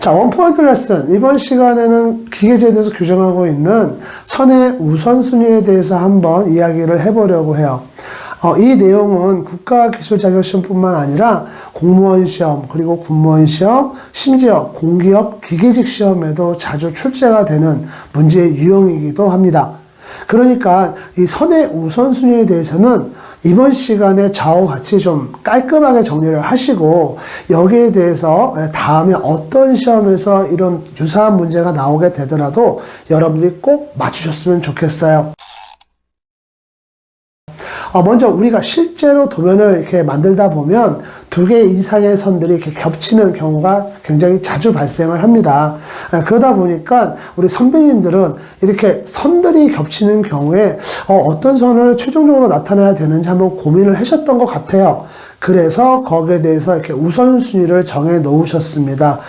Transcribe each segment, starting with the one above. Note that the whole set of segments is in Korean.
자, 원포인트 레슨. 이번 시간에는 기계제에 대해서 규정하고 있는 선의 우선순위에 대해서 한번 이야기를 해보려고 해요. 이 내용은 국가기술자격시험뿐만 아니라 공무원 시험, 그리고 군무원 시험, 심지어 공기업 기계직 시험에도 자주 출제가 되는 문제의 유형이기도 합니다. 그러니까 이 선의 우선순위에 대해서는 이번 시간에 저와 같이 좀 깔끔하게 정리를 하시고 여기에 대해서 다음에 어떤 시험에서 이런 유사한 문제가 나오게 되더라도 여러분들이 꼭 맞추셨으면 좋겠어요. 먼저 우리가 실제로 도면을 이렇게 만들다 보면 두 개 이상의 선들이 이렇게 겹치는 경우가 굉장히 자주 발생을 합니다. 그러다 보니까 우리 선배님들은 이렇게 선들이 겹치는 경우에 어떤 선을 최종적으로 나타내야 되는지 한번 고민을 하셨던 것 같아요. 그래서 거기에 대해서 이렇게 우선순위를 정해 놓으셨습니다.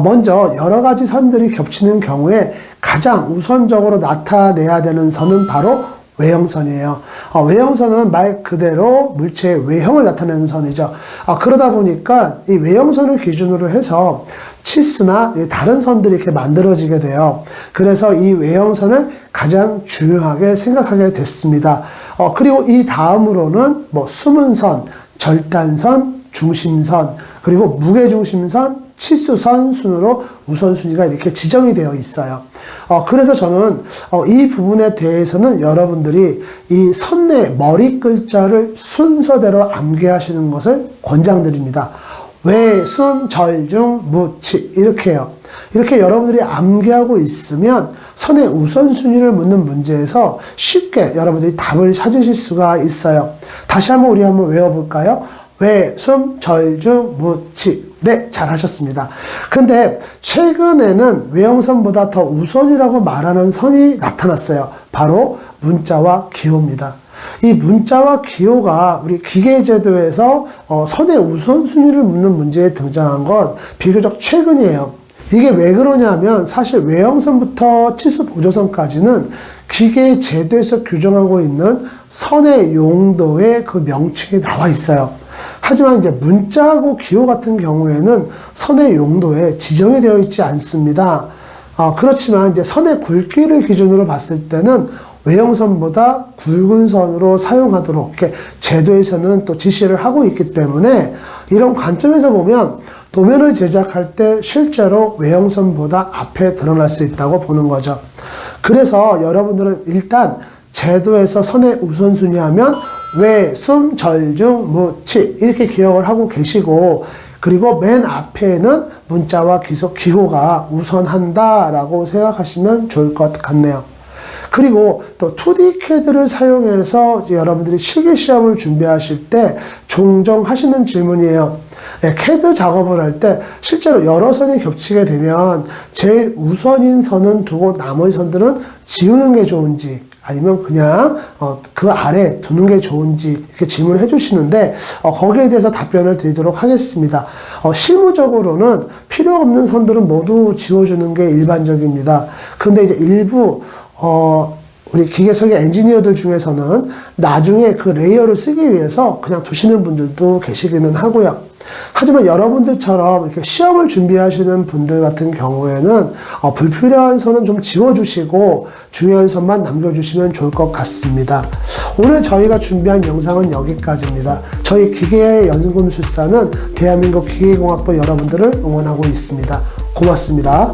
먼저 여러 가지 선들이 겹치는 경우에 가장 우선적으로 나타내야 되는 선은 바로 외형선이에요. 외형선은 말 그대로 물체의 외형을 나타내는 선이죠. 그러다 보니까 이 외형선을 기준으로 해서 치수나 다른 선들이 이렇게 만들어지게 돼요. 그래서 이 외형선을 가장 중요하게 생각하게 됐습니다. 그리고 이 다음으로는 숨은선, 절단선, 중심선, 그리고 무게중심선, 치수선 순으로 우선순위가 이렇게 지정이 되어 있어요. 그래서 저는 이 부분에 대해서는 여러분들이 이 선의 머리 글자를 순서대로 암기하시는 것을 권장드립니다. 외, 순, 절, 중, 무, 치 이렇게 해요. 이렇게 여러분들이 암기하고 있으면 선의 우선순위를 묻는 문제에서 쉽게 여러분들이 답을 찾으실 수가 있어요. 다시 한번 우리 한번 외워볼까요? 외, 순, 절, 중, 무, 치. 네, 잘하셨습니다. 근데 최근에는 외형선보다 더 우선이라고 말하는 선이 나타났어요. 바로 문자와 기호입니다. 이 문자와 기호가 우리 기계제도에서 선의 우선순위를 묻는 문제에 등장한 건 비교적 최근이에요. 이게 왜 그러냐면 사실 외형선부터 치수보조선까지는 기계제도에서 규정하고 있는 선의 용도의 그 명칭이 나와 있어요. 하지만 이제 문자하고 기호 같은 경우에는 선의 용도에 지정이 되어 있지 않습니다. 그렇지만 이제 선의 굵기를 기준으로 봤을 때는 외형선보다 굵은 선으로 사용하도록 이렇게 제도에서는 또 지시를 하고 있기 때문에 이런 관점에서 보면 도면을 제작할 때 실제로 외형선보다 앞에 드러날 수 있다고 보는 거죠. 그래서 여러분들은 일단 제도에서 선의 우선순위 하면 외, 순, 절, 중, 무, 치 이렇게 기억을 하고 계시고 그리고 맨 앞에는 문자와 기호가 우선한다라고 생각하시면 좋을 것 같네요. 그리고 또 2D CAD를 사용해서 여러분들이 실기시험을 준비하실 때 종종 하시는 질문이에요. CAD 작업을 할 때 실제로 여러 선이 겹치게 되면 제일 우선인 선은 두고 나머지 선들은 지우는 게 좋은지 아니면 그냥 그 아래 두는 게 좋은지 이렇게 질문을 해주시는데 거기에 대해서 답변을 드리도록 하겠습니다. 실무적으로는 필요 없는 선들은 모두 지워주는 게 일반적입니다. 근데 이제 일부 우리 기계설계 엔지니어들 중에서는 나중에 그 레이어를 쓰기 위해서 그냥 두시는 분들도 계시기는 하고요. 하지만 여러분들처럼 이렇게 시험을 준비하시는 분들 같은 경우에는 불필요한 선은 좀 지워주시고 중요한 선만 남겨주시면 좋을 것 같습니다. 오늘 저희가 준비한 영상은 여기까지입니다. 저희 기계의 연금술사는 대한민국 기계공학도 여러분들을 응원하고 있습니다. 고맙습니다.